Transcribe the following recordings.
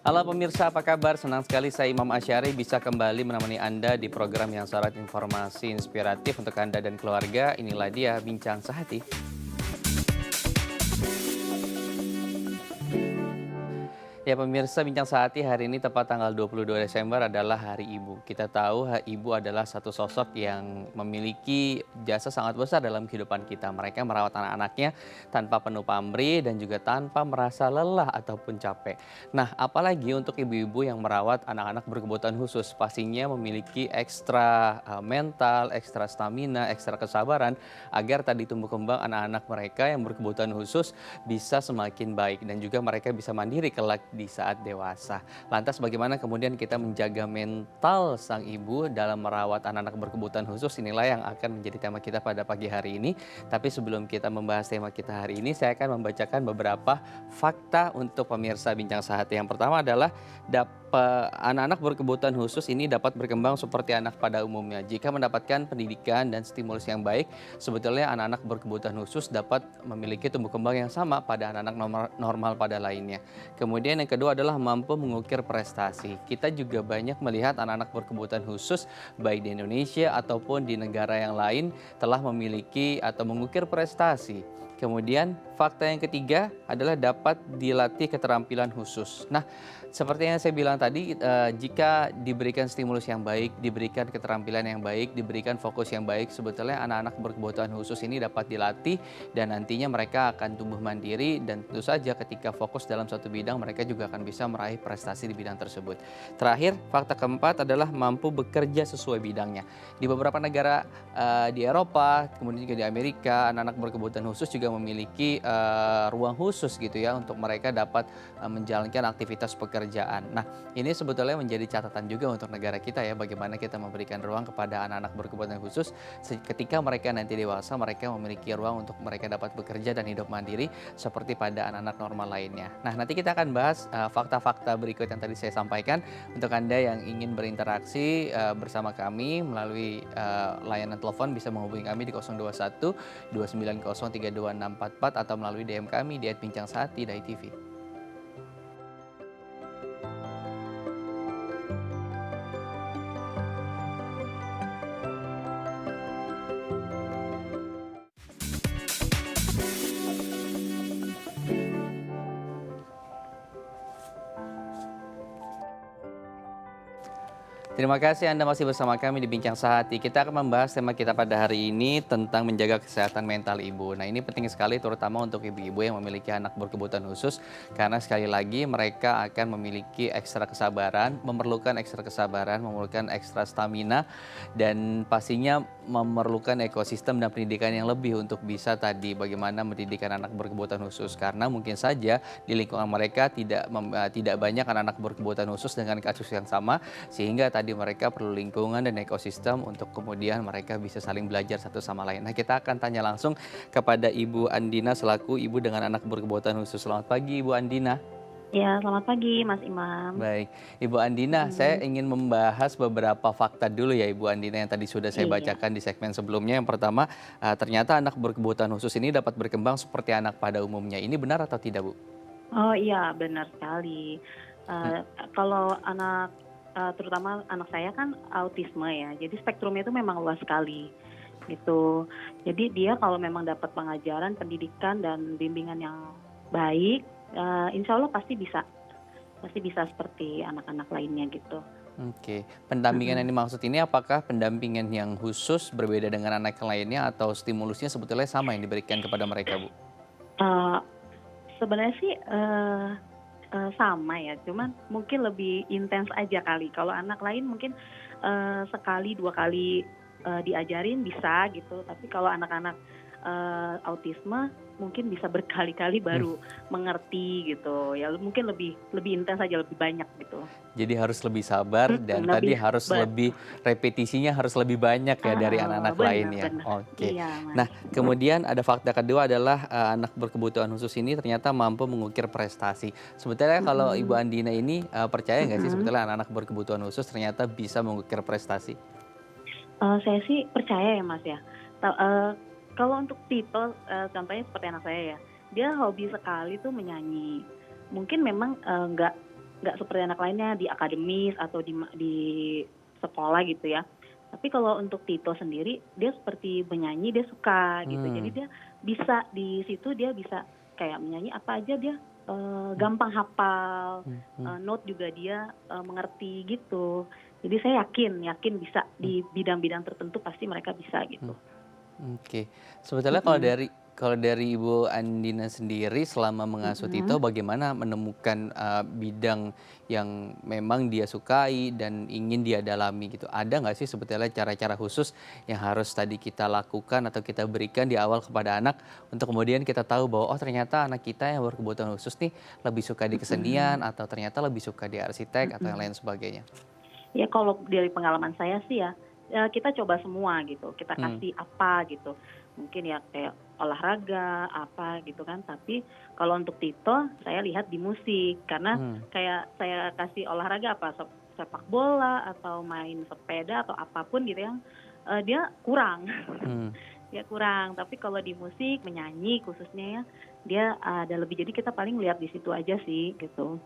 Halo pemirsa, apa kabar? Senang sekali saya Imam Asyari bisa kembali menemani Anda di program yang syarat informasi inspiratif untuk Anda dan keluarga. Inilah dia Bincang Sehati. Ya pemirsa, Bincang Sehati hari ini tepat tanggal 22 Desember adalah Hari Ibu. Kita tahu ibu adalah satu sosok yang memiliki jasa sangat besar dalam kehidupan kita. Mereka merawat anak-anaknya tanpa penuh pamrih dan juga tanpa merasa lelah ataupun capek. Nah, apalagi untuk ibu-ibu yang merawat anak-anak berkebutuhan khusus, pastinya memiliki ekstra mental, ekstra stamina, ekstra kesabaran agar tadi tumbuh kembang anak-anak mereka yang berkebutuhan khusus bisa semakin baik dan juga mereka bisa mandiri kelak di saat dewasa. Lantas bagaimana kemudian kita menjaga mental sang ibu dalam merawat anak-anak berkebutuhan khusus, inilah yang akan menjadi tema kita pada pagi hari ini. Tapi sebelum kita membahas tema kita hari ini, saya akan membacakan beberapa fakta untuk pemirsa Bincang Sehati. Yang pertama adalah anak-anak berkebutuhan khusus ini dapat berkembang seperti anak pada umumnya. Jika mendapatkan pendidikan dan stimulus yang baik, sebetulnya anak-anak berkebutuhan khusus dapat memiliki tumbuh kembang yang sama pada anak-anak normal pada lainnya. Kemudian yang kedua adalah mampu mengukir prestasi. Kita juga banyak melihat anak-anak berkebutuhan khusus baik di Indonesia ataupun di negara yang lain telah memiliki atau mengukir prestasi. Kemudian fakta yang ketiga adalah dapat dilatih keterampilan khusus. Nah, seperti yang saya bilang tadi, jika diberikan stimulus yang baik, diberikan keterampilan yang baik, diberikan fokus yang baik, sebetulnya anak-anak berkebutuhan khusus ini dapat dilatih dan nantinya mereka akan tumbuh mandiri dan tentu saja ketika fokus dalam satu bidang mereka juga akan bisa meraih prestasi di bidang tersebut. Terakhir, fakta keempat adalah mampu bekerja sesuai bidangnya. Di beberapa negara di Eropa, kemudian juga di Amerika, anak-anak berkebutuhan khusus juga memiliki ruang khusus gitu ya untuk mereka dapat menjalankan aktivitas pekerjaan. Nah, ini sebetulnya menjadi catatan juga untuk negara kita ya, bagaimana kita memberikan ruang kepada anak-anak berkebutuhan khusus ketika mereka nanti dewasa, mereka memiliki ruang untuk mereka dapat bekerja dan hidup mandiri seperti pada anak-anak normal lainnya. Nah, nanti kita akan bahas fakta-fakta berikut yang tadi saya sampaikan. Untuk Anda yang ingin berinteraksi bersama kami melalui layanan telepon bisa menghubungi kami di 021 290 32644 atau melalui DM kami di @bincangsehati.tv. Terima kasih Anda masih bersama kami di Bincang Sehati. Kita akan membahas tema kita pada hari ini tentang menjaga kesehatan mental ibu. Nah, ini penting sekali terutama untuk ibu-ibu yang memiliki anak berkebutuhan khusus karena sekali lagi mereka akan memiliki ekstra kesabaran, memerlukan ekstra stamina dan pastinya memerlukan ekosistem dan pendidikan yang lebih untuk bisa tadi bagaimana mendidik anak berkebutuhan khusus karena mungkin saja di lingkungan mereka tidak banyak anak-anak berkebutuhan khusus dengan kasus yang sama sehingga tadi mereka perlu lingkungan dan ekosistem untuk kemudian mereka bisa saling belajar satu sama lain. Nah, kita akan tanya langsung kepada Ibu Andina selaku ibu dengan anak berkebutuhan khusus. Selamat pagi Ibu Andina. Ya, selamat pagi Mas Imam. Baik, Ibu Andina, saya Mhm, ingin membahas beberapa fakta dulu ya Ibu Andina yang tadi sudah saya iya. bacakan di segmen sebelumnya. Yang pertama, ternyata anak berkebutuhan khusus ini dapat berkembang seperti anak pada umumnya. Ini benar atau tidak, Bu? Oh iya, benar sekali. Hmm. Eee, Kalau anak, terutama anak saya kan autisme ya, jadi spektrumnya itu memang luas sekali, gitu. Jadi dia kalau memang dapat pengajaran, pendidikan, dan bimbingan yang baik, insya Allah pasti bisa seperti anak-anak lainnya gitu. Oke, pendampingan yang Mhm. dimaksud ini apakah pendampingan yang khusus berbeda dengan anak yang lainnya atau stimulusnya sebetulnya sama yang diberikan kepada mereka, Bu? Eee, Sebenarnya sih, sama ya, cuman mungkin lebih intens aja kali. Kalau anak lain mungkin, sekali, 2 kali, diajarin bisa gitu, tapi kalau anak-anak, autisme mungkin bisa berkali-kali Hmm. baru mengerti gitu, ya mungkin lebih lebih intens aja, lebih banyak gitu. Jadi harus lebih sabar dan tadi Lebih harus lebih betul, repetisinya harus lebih banyak ya dari anak-anak lain bener ya. bener. Oke. Iya, Mas. Nah, kemudian ada fakta kedua adalah anak berkebutuhan khusus ini ternyata mampu mengukir prestasi. Sebetulnya kalau Ibu Mhm, Andina ini percaya nggak sih mhm. sebetulnya anak-anak berkebutuhan khusus ternyata bisa mengukir prestasi? Saya sih percaya ya, Mas, ya. Kalau untuk tipe, contohnya seperti anak saya ya, dia hobi sekali tuh menyanyi. Mungkin memang, nggak nggak seperti anak lainnya di akademis atau di sekolah gitu ya. Tapi kalau untuk Tito sendiri, dia seperti menyanyi dia suka gitu. Jadi Hmm, dia bisa di situ dia bisa kayak menyanyi apa aja dia hmm, gampang hafal, hmm, hmm, note juga dia mengerti gitu. Jadi saya yakin bisa hmm, di bidang-bidang tertentu pasti mereka bisa gitu. hmm. Oke. Sebetulnya Mhm, kalau dari Ibu Andina sendiri selama mengasuh Tito mhm. bagaimana menemukan, bidang yang memang dia sukai dan ingin dia dalami gitu? Ada nggak sih sebetulnya cara-cara khusus yang harus tadi kita lakukan atau kita berikan di awal kepada anak untuk kemudian kita tahu bahwa, oh ternyata anak kita yang berkebutuhan khusus nih lebih suka di kesenian Mhm, atau ternyata lebih suka di arsitek atau yang mhm. lain sebagainya? Ya kalau dari pengalaman saya sih ya, kita coba semua gitu, kita Hmm, kasih apa gitu. Mungkin ya kayak olahraga, apa gitu kan. Tapi kalau untuk Tito, saya lihat di musik. Karena hmm, kayak saya kasih olahraga apa, sepak bola atau main sepeda atau apapun gitu yang, dia kurang, hmm. dia kurang. Tapi kalau di musik, menyanyi khususnya ya, dia ada lebih. Jadi kita paling lihat di situ aja sih gitu.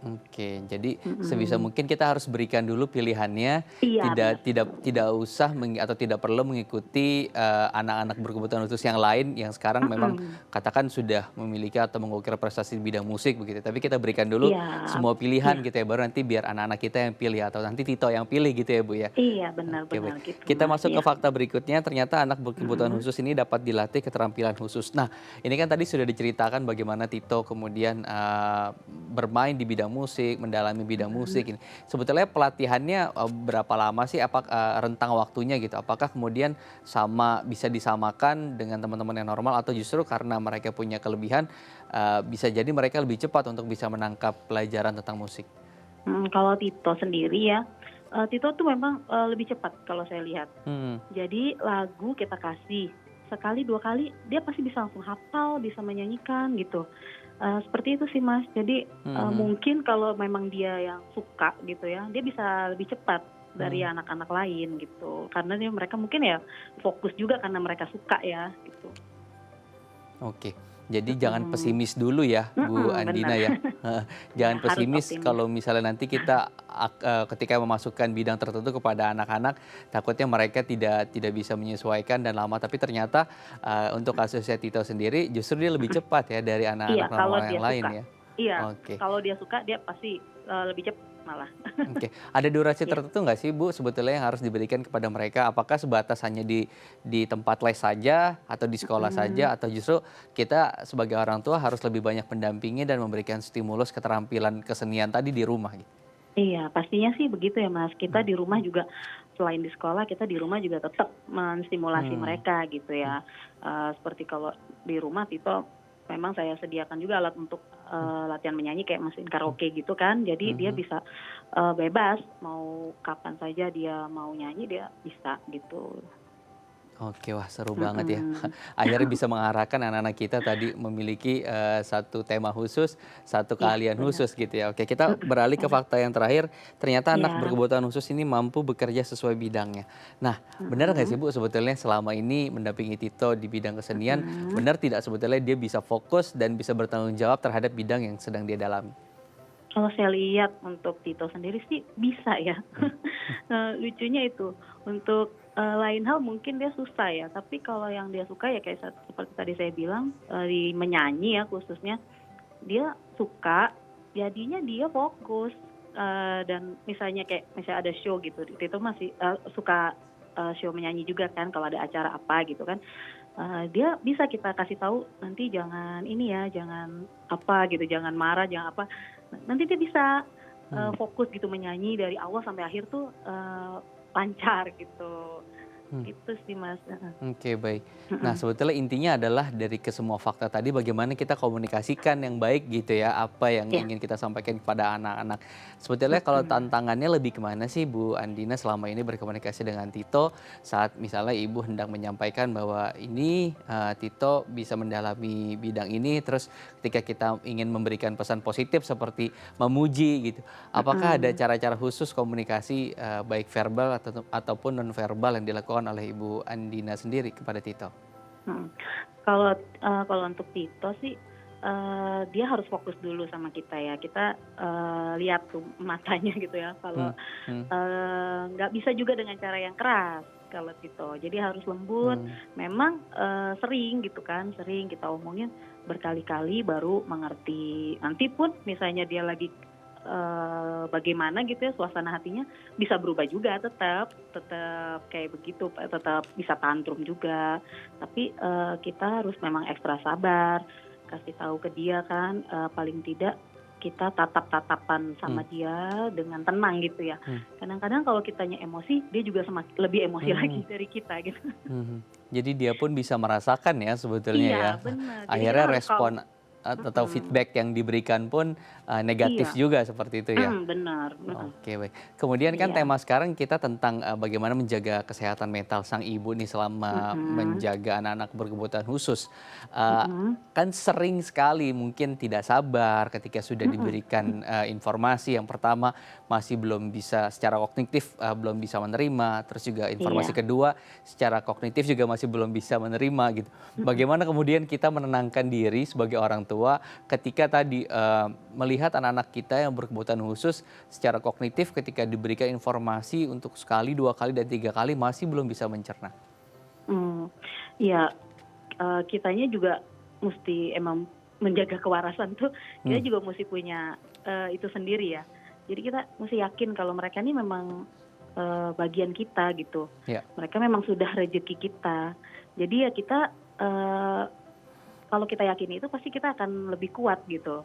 Oke, jadi sebisa Mhm. mungkin kita harus berikan dulu pilihannya, Iya benar. tidak usah atau tidak perlu mengikuti, anak-anak berkebutuhan khusus yang lain yang sekarang memang Mhm. katakan sudah memiliki atau mengukir prestasi di bidang musik begitu. Tapi kita berikan dulu Iya, semua iya, pilihan gitu ya, baru nanti biar anak-anak kita yang pilih atau nanti Tito yang pilih gitu ya, Bu, ya? iya, Oke baik. benar-benar gitu Kita Mas, masuk ke iya. fakta berikutnya, ternyata anak berkebutuhan Mhm, khusus ini dapat dilatih keterampilan khusus. Nah, ini kan tadi sudah diceritakan bagaimana Tito kemudian, bermain di bidang musik, mendalami bidang mhm. musik ini. Sebetulnya pelatihannya, berapa lama sih? Rentang waktunya gitu? Apakah kemudian bisa disamakan dengan teman-teman yang normal atau justru karena mereka punya kelebihan, bisa jadi mereka lebih cepat untuk bisa menangkap pelajaran tentang musik? Kalau Tito sendiri ya, Tito tuh memang, lebih cepat kalau saya lihat. Hmm, Jadi lagu kita kasih, sekali, 2 kali dia pasti bisa langsung hafal, bisa menyanyikan gitu. Seperti itu sih Mas. Jadi, mhm, mungkin kalau memang dia yang suka gitu ya, dia bisa lebih cepat dari hmm. anak-anak lain gitu. Karena mereka mungkin ya fokus juga karena mereka suka ya gitu. Oke, jadi jangan Mhm, pesimis dulu ya, Bu mhm, bener. Andina ya. Heeh, Iya jangan harus pesimis optimis. kalau misalnya nanti kita ketika memasukkan bidang tertentu kepada anak-anak, takutnya mereka tidak bisa menyesuaikan dan lama, tapi ternyata, untuk kasusnya Tito sendiri justru dia lebih Mhm. cepat ya dari Iya, anak-anak kalau normal yang dia lain suka. ya. Iya, Oke. kalau dia suka dia pasti, lebih cepat malah. Oke, ada durasi Iya, tertentu nggak sih Bu sebetulnya yang harus diberikan kepada mereka? Apakah sebatas hanya di tempat les saja atau di sekolah mhm. saja atau justru kita sebagai orang tua harus lebih banyak mendampingi dan memberikan stimulus keterampilan kesenian tadi di rumah gitu? Iya, pastinya sih begitu ya, Mas. Kita Mmm, di rumah juga selain di sekolah, kita di rumah juga tetap menstimulasi hmm, mereka gitu hmm, ya. Seperti kalau di rumah Tito memang saya sediakan juga alat untuk, hmm, latihan menyanyi kayak mesin hmm, karaoke gitu kan. Jadi hmm, dia hmm. bisa, bebas mau kapan saja dia mau nyanyi dia bisa gitu. Oke, wah seru banget ya. Mhm. Akhirnya bisa mengarahkan anak-anak kita tadi memiliki, satu tema khusus, satu Iya, keahlian benar. khusus gitu ya. Oke, kita Mhm, beralih ke benar. fakta yang terakhir, ternyata anak Iya, berkebutuhan khusus ini mampu bekerja sesuai bidangnya. Nah, benar nggak mhm, sih Bu sebetulnya selama ini mendampingi Tito di bidang kesenian, mhm. benar tidak sebetulnya dia bisa fokus dan bisa bertanggung jawab terhadap bidang yang sedang dia dalami? Kalau saya lihat untuk Tito sendiri sih bisa ya. Hmm, Lucunya itu, untuk, lain hal mungkin dia susah ya, tapi kalau yang dia suka ya kayak seperti tadi saya bilang, di menyanyi ya khususnya, dia suka, jadinya dia fokus, dan misalnya ada show gitu, Tito masih, suka, show menyanyi juga kan kalau ada acara apa gitu kan. Dia bisa kita kasih tahu, "Nanti jangan ini ya, jangan apa gitu, jangan marah, jangan apa." Nanti dia bisa, hmm, fokus gitu menyanyi dari awal sampai akhir tuh, lancar gitu. hmm. Gitu sih Mas, heeh. Oke, baik. Nah, Mhm, sebetulnya intinya adalah dari kesemua fakta tadi bagaimana kita komunikasikan yang baik gitu ya, apa yang iya, ingin kita sampaikan kepada anak-anak. Sebetulnya kalau mhm. tantangannya lebih kemana sih Bu Andina selama ini berkomunikasi dengan Tito saat misalnya Ibu hendak menyampaikan bahwa ini Tito bisa mendalami bidang ini, terus ketika kita ingin memberikan pesan positif seperti memuji gitu. Apakah ada Mhm, cara-cara khusus komunikasi baik verbal ataupun non verbal yang dilakukan oleh Ibu Andina sendiri kepada Tito? mhm. Kalau untuk Tito sih, dia harus fokus dulu sama kita ya. Kita lihat tuh matanya gitu ya. Kalau Hmm, hmm, nggak bisa juga dengan cara yang keras kalau gitu. Jadi harus lembut. hmm, Memang sering gitu kan, sering kita omongin berkali-kali baru mengerti. Nanti pun misalnya dia lagi bagaimana gitu ya suasana hatinya bisa berubah juga, tetap tetap kayak begitu, tetap bisa tantrum juga. Tapi kita harus memang ekstra sabar, kasih tahu ke dia kan, paling tidak kita tatap-tatapan sama hmm, dia dengan tenang gitu ya. hmm, Kadang-kadang kalau kitanya emosi, dia juga lebih emosi lagi hmm. dari kita gitu. Mhm. Jadi dia pun bisa merasakan ya sebetulnya Iya ya. benar, jadi kita Akhirnya harus respon atau mhm, feedback yang diberikan pun negatif iya, juga seperti itu ya. benar, Oke, baik. Kemudian kan iya, tema sekarang kita tentang bagaimana menjaga kesehatan mental sang ibu nih selama mhm, menjaga anak-anak berkebutuhan khusus. Eee, mhm, kan sering sekali mungkin tidak sabar ketika sudah mhm, diberikan informasi yang pertama masih belum bisa secara kognitif belum bisa menerima, terus juga informasi iya, kedua secara kognitif juga masih belum bisa menerima gitu. mhm. Bagaimana kemudian kita menenangkan diri sebagai orang tua ketika tadi melihat anak-anak kita yang berkebutuhan khusus secara kognitif ketika diberikan informasi untuk sekali, 2 kali, dan 3 kali masih belum bisa mencerna. Mmm, iya, kitanya juga musti emang menjaga kewarasan tuh, kita Hmm, juga musti punya, itu sendiri ya. Jadi kita musti yakin kalau mereka ini memang, bagian kita gitu. ya. Mereka memang sudah rezeki kita. Jadi ya kita, kalau kita yakin itu pasti kita akan lebih kuat gitu.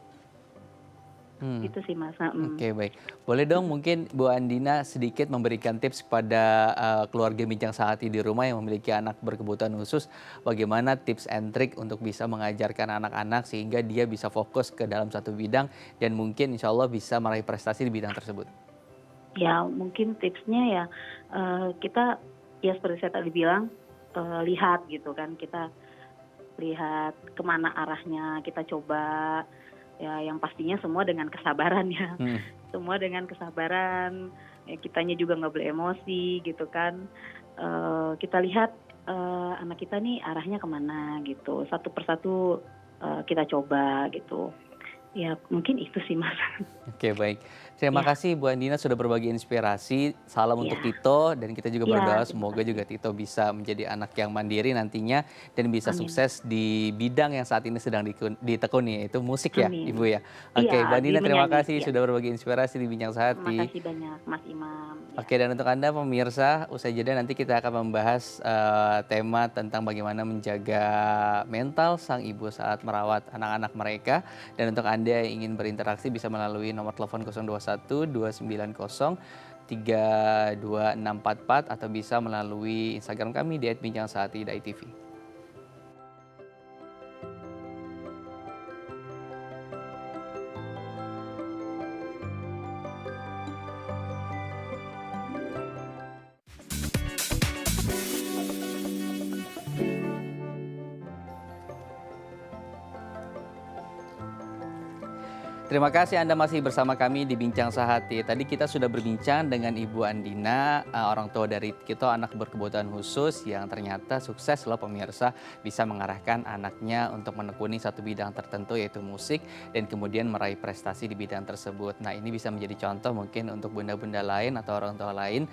Hmm. Gitu sih Mas, mhm. Oke, baik. Boleh dong mungkin Bu Andina sedikit memberikan tips kepada keluarga Bincang Sehati di rumah yang memiliki anak berkebutuhan khusus, bagaimana tips and trick untuk bisa mengajarkan anak-anak sehingga dia bisa fokus ke dalam satu bidang dan mungkin insya Allah bisa meraih prestasi di bidang tersebut. Ya mungkin tipsnya ya, kita ya seperti saya tadi bilang, lihat gitu kan, kita lihat kemana arahnya, kita coba, ya yang pastinya semua dengan kesabaran ya, Hmm. semua dengan kesabaran, ya kitanya juga nggak boleh emosi gitu kan, kita lihat, anak kita nih arahnya kemana gitu, satu persatu, kita coba gitu. Ya mungkin itu sih Mas. Oke, baik. Terima Ya, kasih Bu Andina sudah berbagi inspirasi. Salam untuk ya, Tito dan kita juga ya, berdoa terima semoga kasih. juga Tito bisa menjadi anak yang mandiri nantinya dan bisa Amin, sukses di bidang yang saat ini sedang ditekuni yaitu musik ya, amin. Ibu ya. Iya, Oke, Bu di Andina terima menyanyi, kasih iya. sudah berbagi inspirasi di Bincang Sehati. Makasih banyak Mas Imam, ya. Oke, dan untuk Anda pemirsa, usai jeda nanti kita akan membahas tema tentang bagaimana menjaga mental sang ibu saat merawat anak-anak mereka. Dan untuk Anda yang ingin berinteraksi bisa melalui nomor telepon 021 290 32644 atau bisa melalui Instagram kami di @bincangsaati.tv. Terima kasih Anda masih bersama kami di Bincang Sehati. Tadi kita sudah berbincang dengan Ibu Andina, orang tua dari Tito anak berkebutuhan khusus yang ternyata sukses loh pemirsa bisa mengarahkan anaknya untuk menekuni satu bidang tertentu yaitu musik dan kemudian meraih prestasi di bidang tersebut. Nah, ini bisa menjadi contoh mungkin untuk bunda-bunda lain atau orang tua lain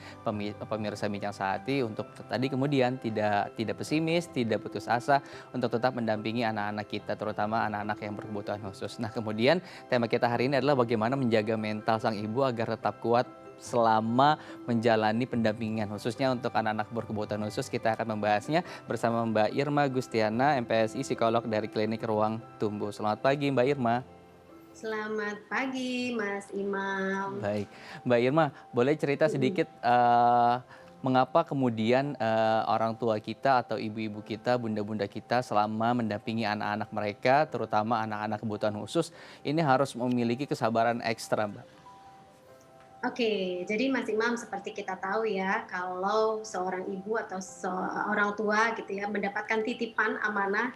pemirsa Bincang Sehati untuk tadi kemudian tidak pesimis, tidak putus asa untuk tetap mendampingi anak-anak kita terutama anak-anak yang berkebutuhan khusus. Nah, kemudian tema kita hari ini adalah bagaimana menjaga mental sang ibu agar tetap kuat selama menjalani pendampingan khususnya untuk anak-anak berkebutuhan khusus. Kita akan membahasnya bersama Mbak Irma Gustiana, MPSI psikolog dari Klinik Ruang Tumbuh. Selamat pagi Mbak Irma. Selamat pagi, Mas Imam. Baik, Mbak Irma, boleh cerita Mhm. sedikit mengapa kemudian orang tua kita atau ibu-ibu kita, bunda-bunda kita selama mendampingi anak-anak mereka, terutama anak-anak kebutuhan khusus, ini harus memiliki kesabaran ekstra, Mbak? Oke, jadi Mas Imam seperti kita tahu ya, kalau seorang ibu atau seorang tua gitu ya mendapatkan titipan amanah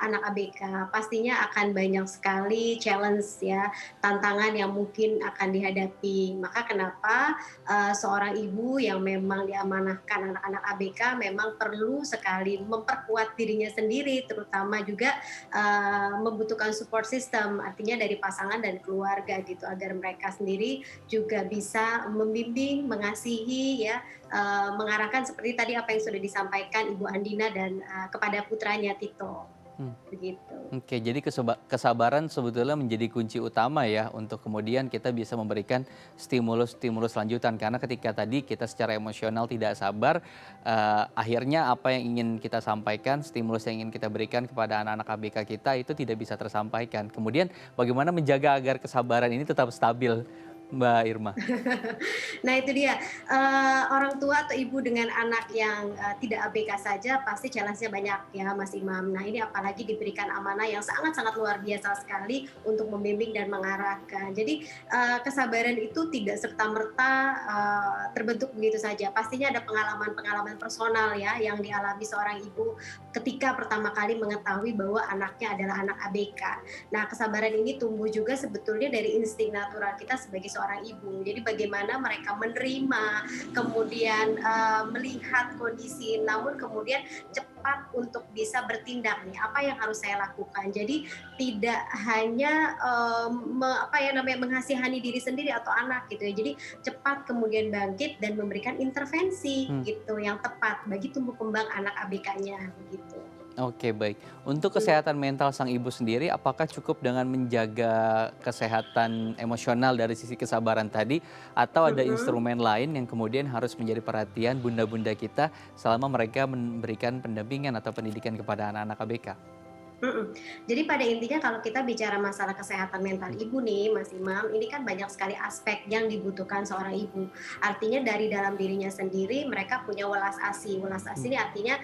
anak ABK, pastinya akan banyak sekali challenge ya, tantangan yang mungkin akan dihadapi. Maka kenapa seorang ibu yang memang diamanahkan anak-anak ABK memang perlu sekali memperkuat dirinya sendiri, terutama juga membutuhkan support system, artinya dari pasangan dan keluarga gitu, agar mereka sendiri juga bisa membimbing, mengasihi ya, mengarahkan seperti tadi apa yang sudah disampaikan Ibu Andina dan kepada putranya Tito, Hmm. begitu. Oke, jadi kesabaran sebetulnya menjadi kunci utama ya untuk kemudian kita bisa memberikan stimulus-stimulus lanjutan. Karena ketika tadi kita secara emosional tidak sabar, akhirnya apa yang ingin kita sampaikan, stimulus yang ingin kita berikan kepada anak-anak ABK kita itu tidak bisa tersampaikan. Kemudian bagaimana menjaga agar kesabaran ini tetap stabil, Mbak Irma? Nah itu dia, orang tua atau ibu dengan anak yang tidak ABK saja pasti challenge-nya banyak ya Mas Imam. Nah ini apalagi diberikan amanah yang sangat-sangat luar biasa sekali untuk membimbing dan mengarahkan. Jadi kesabaran itu tidak serta-merta terbentuk begitu saja. Pastinya ada pengalaman-pengalaman personal ya yang dialami seorang ibu ketika pertama kali mengetahui bahwa anaknya adalah anak ABK. Nah kesabaran ini tumbuh juga sebetulnya dari insting natural kita sebagai seorang ibu. Jadi bagaimana mereka menerima, kemudian melihat kondisi, namun kemudian cepat untuk bisa bertindak nih, apa yang harus saya lakukan. Jadi tidak hanya mengasihani diri sendiri atau anak gitu ya. Jadi cepat kemudian bangkit dan memberikan intervensi Hmm. gitu yang tepat bagi tumbuh kembang anak ABK-nya begitu. Oke, baik. Untuk kesehatan mental sang ibu sendiri, apakah cukup dengan menjaga kesehatan emosional dari sisi kesabaran tadi, atau ada Mm-mm. instrumen lain yang kemudian harus menjadi perhatian bunda-bunda kita selama mereka memberikan pendampingan atau pendidikan kepada anak-anak ABK? Mhm. Jadi pada intinya kalau kita bicara masalah kesehatan mental ibu nih, Mas Imam, ini kan banyak sekali aspek yang dibutuhkan seorang ibu. Artinya dari dalam dirinya sendiri mereka punya welas asih. Welas Hmm. asih ini artinya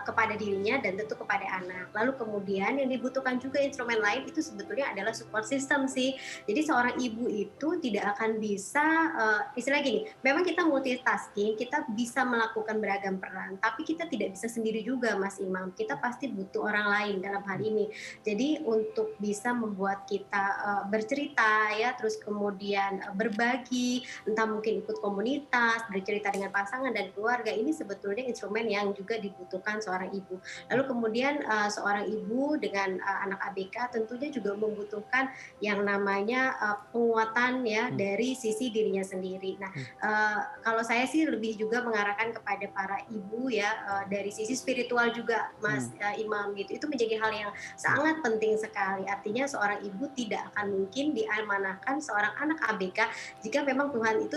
kepada dirinya dan tentu kepada anak. Lalu kemudian yang dibutuhkan juga instrumen lain itu sebetulnya adalah support system sih. Jadi seorang ibu itu tidak akan bisa istilah gini, memang kita multitasking, kita bisa melakukan beragam peran, tapi kita tidak bisa sendiri juga, Mas Imam. Kita pasti butuh orang lain dalam hal ini. Jadi untuk bisa membuat kita bercerita ya, terus kemudian berbagi, entah mungkin ikut komunitas, bercerita dengan pasangan dan keluarga, ini sebetulnya instrumen yang juga dibutuhkan seorang ibu. Lalu kemudian seorang ibu dengan anak ABK tentunya juga membutuhkan yang namanya penguatan ya Hmm. dari sisi dirinya sendiri. Nah, Hmm. kalau saya sih lebih juga mengarahkan kepada para ibu ya dari sisi spiritual juga Mas Hmm. Imam gitu. Itu menjadi hal yang sangat penting sekali. Artinya seorang ibu tidak akan mungkin diamanahkan seorang anak ABK jika memang Tuhan itu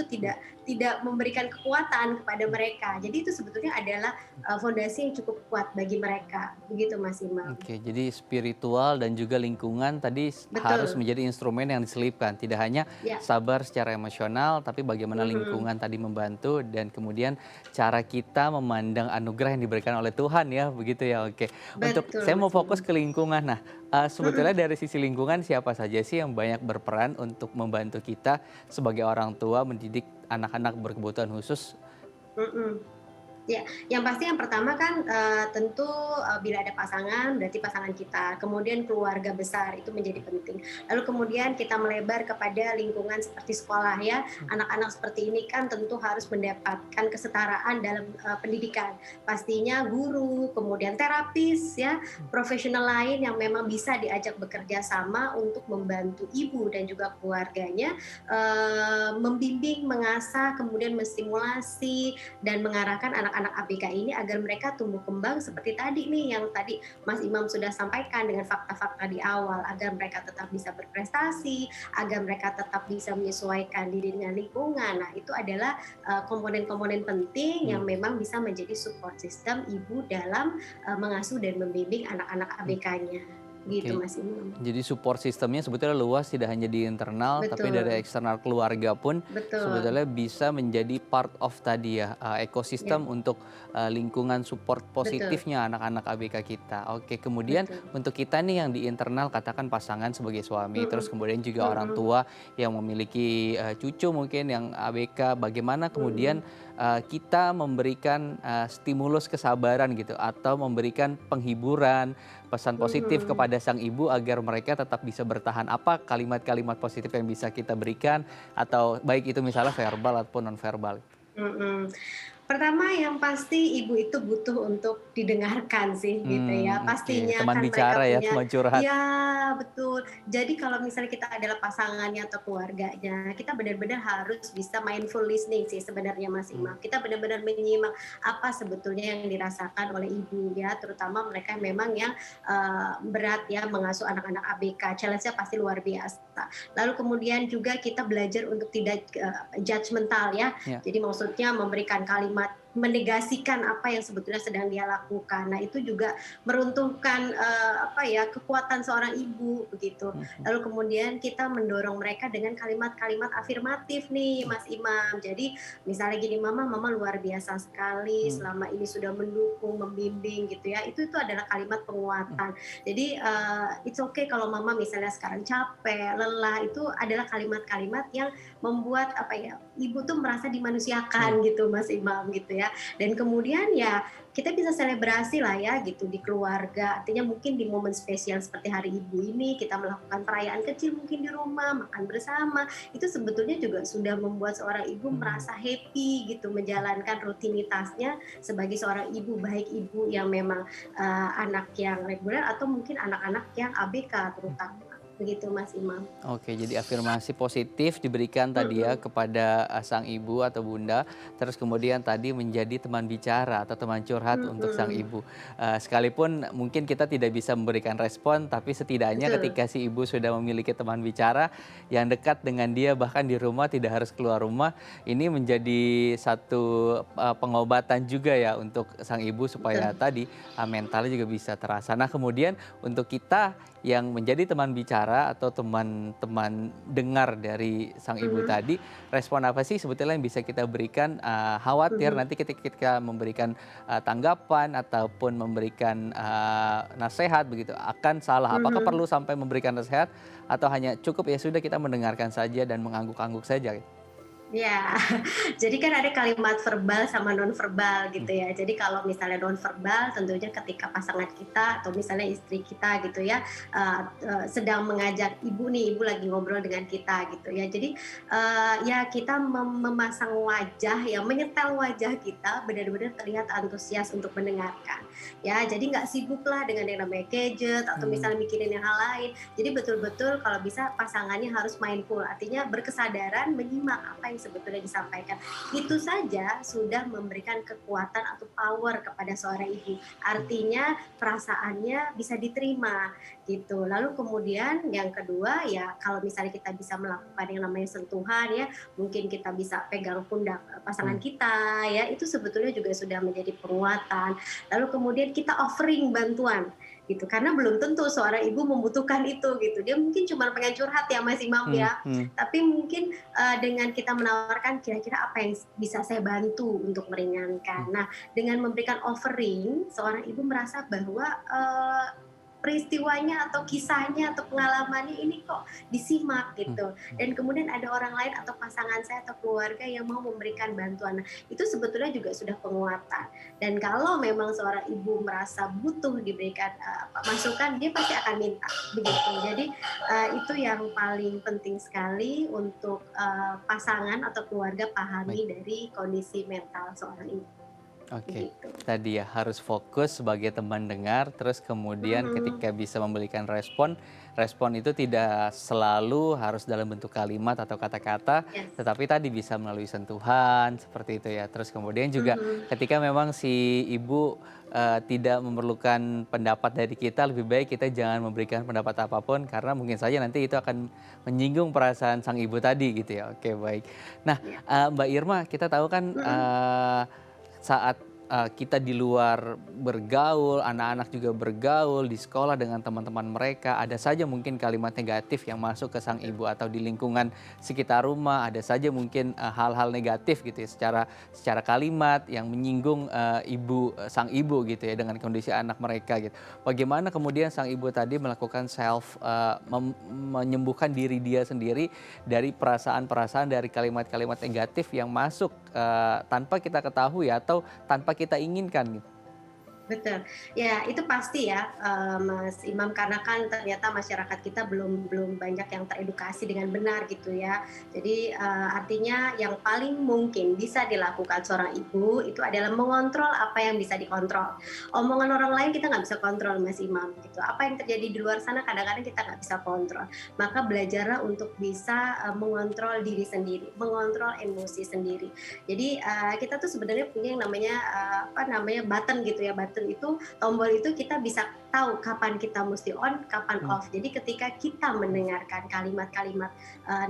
tidak memberikan kekuatan kepada mereka. Jadi itu sebetulnya adalah fondasi yang cukup kuat bagi mereka. Begitu Mas Imam. Oke, jadi spiritual dan juga lingkungan tadi harus Betul. menjadi instrumen yang diselipkan. Tidak hanya Ya. sabar secara emosional, tapi bagaimana Mhm. lingkungan tadi membantu dan kemudian cara kita memandang anugerah yang diberikan oleh Tuhan ya, begitu ya. Oke, untuk Betul saya mau Mas fokus Imam. ke lingkungan. Nah, sebetulnya Mhm. dari sisi lingkungan siapa saja sih yang banyak berperan untuk membantu kita sebagai orang tua mendidik anak-anak berkebutuhan khusus? Mhm. Ya, yang pasti yang pertama kan tentu bila ada pasangan berarti pasangan kita, kemudian keluarga besar itu menjadi penting. Lalu kemudian kita melebar kepada lingkungan seperti sekolah ya. Anak-anak seperti ini kan tentu harus mendapatkan kesetaraan dalam pendidikan. Pastinya guru, kemudian terapis ya, profesional lain yang memang bisa diajak bekerja sama untuk membantu ibu dan juga keluarganya membimbing, mengasah, kemudian menstimulasi dan mengarahkan anak-anak ABK ini agar mereka tumbuh kembang seperti tadi nih yang tadi Mas Imam sudah sampaikan dengan fakta-fakta di awal agar mereka tetap bisa berprestasi, agar mereka tetap bisa menyesuaikan diri dengan lingkungan. Nah, itu adalah komponen-komponen penting yang Hmm. memang bisa menjadi support system ibu dalam mengasuh dan membimbing anak-anak ABK-nya. gitu Oke. Mas Imam. Jadi support sistemnya sebetulnya luas, tidak hanya di internal, tapi dari Betul, eksternal keluarga pun betul, sebetulnya bisa menjadi part of tadi ya, ya, ekosistem untuk lingkungan support betul, positifnya anak-anak ABK kita. Oke, kemudian betul. untuk kita nih yang di internal katakan pasangan sebagai suami, terus Mhm, kemudian juga orang mhm, tua yang memiliki cucu mungkin yang ABK, bagaimana kemudian mhm, kita memberikan stimulus kesabaran gitu atau memberikan penghiburan, pesan positif mhm. kepada sang ibu agar mereka tetap bisa bertahan. Apa kalimat-kalimat positif yang bisa kita berikan atau baik itu misalnya verbal ataupun nonverbal? Mhm. Pertama yang pasti ibu itu butuh untuk didengarkan sih gitu ya. Oke, Pastinya teman kan bicara mereka ya, punya teman curhat. ya betul. Jadi kalau misalnya kita adalah pasangannya atau keluarganya, kita benar-benar harus bisa mindful listening sih sebenarnya Mas Mmm, Imam. Kita benar-benar menyimak apa sebetulnya yang dirasakan oleh ibu ya, terutama mereka memang yang berat ya mengasuh anak-anak ABK. Challenge-nya pasti luar biasa. Lalu kemudian juga kita belajar untuk tidak judgmental ya. ya. Jadi maksudnya memberikan kalimat menegasikan apa yang sebetulnya sedang dia lakukan. Nah, itu juga meruntuhkan apa ya, kekuatan seorang ibu begitu. Mhm, Lalu kemudian kita mendorong mereka dengan kalimat-kalimat afirmatif nih, mmm, Mas Imam. Jadi misalnya gini, "Mama luar biasa sekali mmm, selama ini sudah mendukung, membimbing," gitu ya. Itu adalah kalimat mmm, penguatan. Jadi it's okay kalau Mama misalnya sekarang capek, lelah, itu adalah kalimat-kalimat yang membuat apa ya, ibu tuh merasa iya, dimanusiakan gitu Mas Imam gitu ya. Dan kemudian ya kita bisa selebrasi lah ya gitu di keluarga. Artinya mungkin di momen spesial seperti Hari Ibu ini kita melakukan perayaan kecil mungkin di rumah, makan bersama. Itu sebetulnya juga sudah membuat seorang ibu mmm. merasa happy gitu menjalankan rutinitasnya sebagai seorang ibu, baik ibu yang memang anak yang reguler atau mungkin anak-anak yang ABK terutama. Begitu Mas Imam. Oke, jadi afirmasi positif diberikan tadi ya Mhm, kepada sang ibu atau bunda, terus kemudian tadi menjadi teman bicara atau teman curhat untuk sang mhm, ibu. Sekalipun mungkin kita tidak bisa memberikan respon, tapi setidaknya betul, ketika si ibu sudah memiliki teman bicara yang dekat dengan dia bahkan di rumah tidak harus keluar rumah, ini menjadi satu pengobatan juga ya untuk sang ibu supaya betul. tadi mentalnya juga bisa terasa. Nah, kemudian untuk kita yang menjadi teman bicara atau teman-teman dengar dari sang ibu Mhm, tadi, respon apa sih sebetulnya yang bisa kita berikan, khawatir mhm, nanti ketika kita memberikan, tanggapan ataupun memberikan, nasehat begitu akan salah. Apakah mhm. perlu sampai memberikan nasehat atau hanya cukup ya sudah kita mendengarkan saja dan mengangguk-angguk saja? Ya, jadi kan ada kalimat verbal sama nonverbal Mmm, gitu ya. Jadi kalau misalnya nonverbal tentunya ketika pasangan kita atau misalnya istri kita gitu ya, sedang mengajak ibu nih, ibu lagi ngobrol dengan kita gitu ya. Jadi, ya kita memasang wajah ya, menyetel wajah kita benar-benar terlihat antusias untuk mendengarkan. Ya, jadi nggak sibuklah dengan yang namanya gadget atau mmm, misalnya mikirin yang hal lain. Jadi betul-betul kalau bisa pasangannya harus mindful, artinya berkesadaran menyimak apa yang sebetulnya disampaikan. Itu saja sudah memberikan kekuatan atau power kepada seorang ibu. Artinya perasaannya bisa diterima gitu. Lalu kemudian yang kedua ya kalau misalnya kita bisa melakukan yang namanya sentuhan ya, mungkin kita bisa pegang pundak pasangan mmm, kita ya, itu sebetulnya juga sudah menjadi penguatan. Lalu kemudian kita offering bantuan gitu karena belum tentu seorang ibu membutuhkan itu gitu, dia mungkin cuma pengen curhat ya Mas Imam mmm, ya, mmm, tapi mungkin dengan kita menawarkan kira-kira apa yang bisa saya bantu untuk mmm, meringankan. Nah, dengan memberikan offering, seorang ibu merasa bahwa peristiwanya atau kisahnya atau pengalamannya ini kok disimak mmm, gitu. mmm. Dan kemudian ada orang lain atau pasangan saya atau keluarga yang mau memberikan bantuan. Nah, itu sebetulnya juga sudah penguatan. Dan kalau memang seorang ibu merasa butuh diberikan masukan, dia pasti akan minta begitu. Jadi itu yang paling penting sekali untuk pasangan atau keluarga Baik. pahami dari kondisi mental seorang ibu Oke, begitu. tadi ya harus fokus sebagai teman dengar, terus kemudian Mhm, ketika bisa memberikan respon, respon itu tidak selalu harus dalam bentuk kalimat atau kata-kata, yes. tetapi tadi bisa melalui sentuhan seperti itu ya. Terus kemudian juga Mhm, ketika memang si ibu tidak memerlukan pendapat dari kita, lebih baik kita jangan memberikan pendapat apapun karena mungkin saja nanti itu akan menyinggung perasaan sang ibu tadi gitu ya. Oke, baik. Nah, ya. Mbak Irma, kita tahu kan Mhm, saat, kita di luar bergaul, anak-anak juga bergaul di sekolah dengan teman-teman mereka, ada saja mungkin kalimat negatif yang masuk ke sang ibu atau di lingkungan sekitar rumah, ada saja mungkin hal-hal negatif gitu ya secara kalimat yang menyinggung sang ibu gitu ya dengan kondisi anak mereka gitu. Bagaimana kemudian sang ibu tadi melakukan menyembuhkan diri dia sendiri dari perasaan-perasaan dari kalimat-kalimat negatif yang masuk tanpa kita ketahui atau tanpa kita inginkan gitu. Betul. Ya, itu pasti ya, Mas Imam, karena kan ternyata masyarakat kita belum belum banyak yang teredukasi dengan benar gitu ya. Jadi, artinya yang paling mungkin bisa dilakukan seorang ibu itu adalah mengontrol apa yang bisa dikontrol. Omongan orang lain kita nggak bisa kontrol, Mas Imam, gitu. Apa yang terjadi di luar sana kadang-kadang kita nggak bisa kontrol. Maka belajarlah untuk bisa, mengontrol diri sendiri, mengontrol emosi sendiri. Jadi, kita tuh sebenarnya punya yang namanya, button gitu ya, button itu, tombol itu kita bisa tahu kapan kita mesti on, kapan off. Jadi ketika kita mendengarkan kalimat-kalimat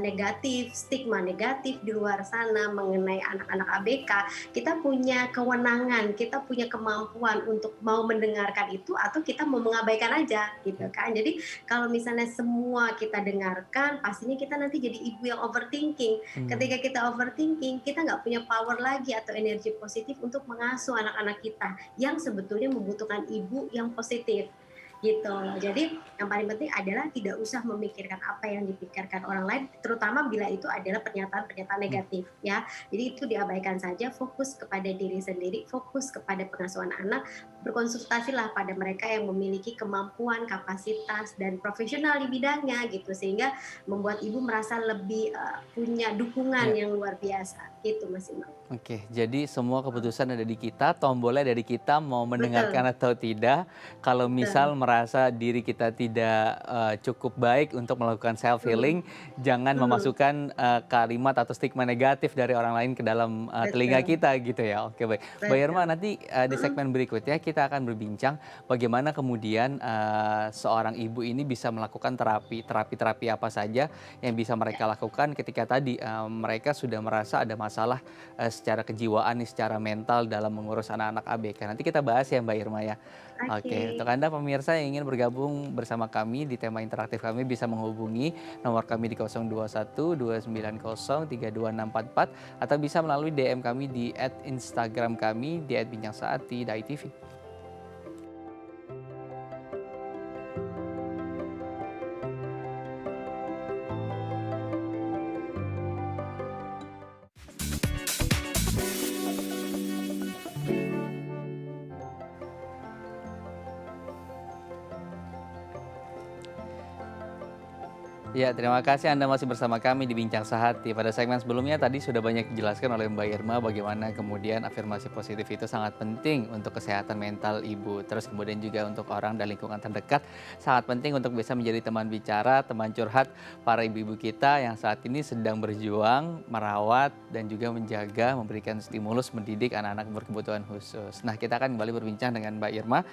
negatif, stigma negatif di luar sana mengenai anak-anak ABK, kita punya kewenangan, kita punya kemampuan untuk mau mendengarkan itu atau kita mau mengabaikan aja gitu kan. Jadi kalau misalnya semua kita dengarkan, pastinya kita nanti jadi ibu yang overthinking. Ketika kita overthinking, kita nggak punya power lagi atau energi positif untuk mengasuh anak-anak kita yang sebetulnya membutuhkan ibu yang positif gitu. Jadi yang paling penting adalah tidak usah memikirkan apa yang dipikirkan orang lain, terutama bila itu adalah pernyataan-pernyataan negatif ya. Jadi itu diabaikan saja, fokus kepada diri sendiri, fokus kepada pengasuhan anak, berkonsultasilah pada mereka yang memiliki kemampuan, kapasitas dan profesional di bidangnya gitu, sehingga membuat ibu merasa lebih punya dukungan yang luar biasa gitu, Mas Imam. Oke, jadi semua keputusan ada di kita, tombolnya dari kita mau mendengarkan Betul. atau tidak. Kalau misal Betul. merasa diri kita tidak cukup baik untuk melakukan self healing, jangan memasukkan kalimat atau stigma negatif dari orang lain ke dalam telinga Betul. kita gitu ya. Oke, baik. Mbak Irma, Betul. nanti di segmen berikutnya kita akan berbincang bagaimana kemudian seorang ibu ini bisa melakukan terapi apa saja yang bisa mereka lakukan ketika tadi mereka sudah merasa ada masalah secara kejiwaan nih, secara mental dalam mengurus anak-anak ABK. Nanti kita bahas ya Mbak Irma ya. Oke, Oke. untuk Anda pemirsa yang ingin bergabung bersama kami di tema interaktif kami bisa menghubungi nomor kami di 021 290 32644 atau bisa melalui DM kami di @Instagram kami di @bincangsaat.idai.tv. Ya, terima kasih Anda masih bersama kami di Bincang Sehati. Pada segmen sebelumnya tadi sudah banyak dijelaskan oleh Mbak Irma bagaimana kemudian afirmasi positif itu sangat penting untuk kesehatan mental ibu. Terus kemudian juga untuk orang dan lingkungan terdekat sangat penting untuk bisa menjadi teman bicara, teman curhat para ibu-ibu kita yang saat ini sedang berjuang, merawat dan juga menjaga, memberikan stimulus mendidik anak-anak berkebutuhan khusus. Nah, kita akan kembali berbincang dengan Mbak Irma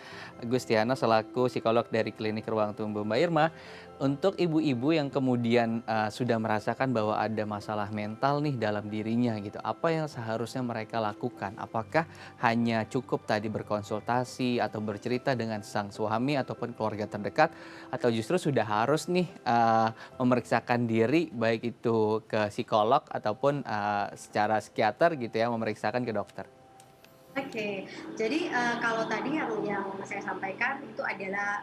Gustiana selaku psikolog dari Klinik Ruang Tumbuh. Mbak Irma, untuk ibu-ibu yang kemudian sudah merasakan bahwa ada masalah mental nih dalam dirinya gitu, apa yang seharusnya mereka lakukan? Apakah hanya cukup tadi berkonsultasi atau bercerita dengan sang suami ataupun keluarga terdekat, atau justru sudah harus nih memeriksakan diri baik itu ke psikolog ataupun secara psikiater gitu ya, memeriksakan ke dokter? Oke, jadi kalau tadi yang saya sampaikan itu adalah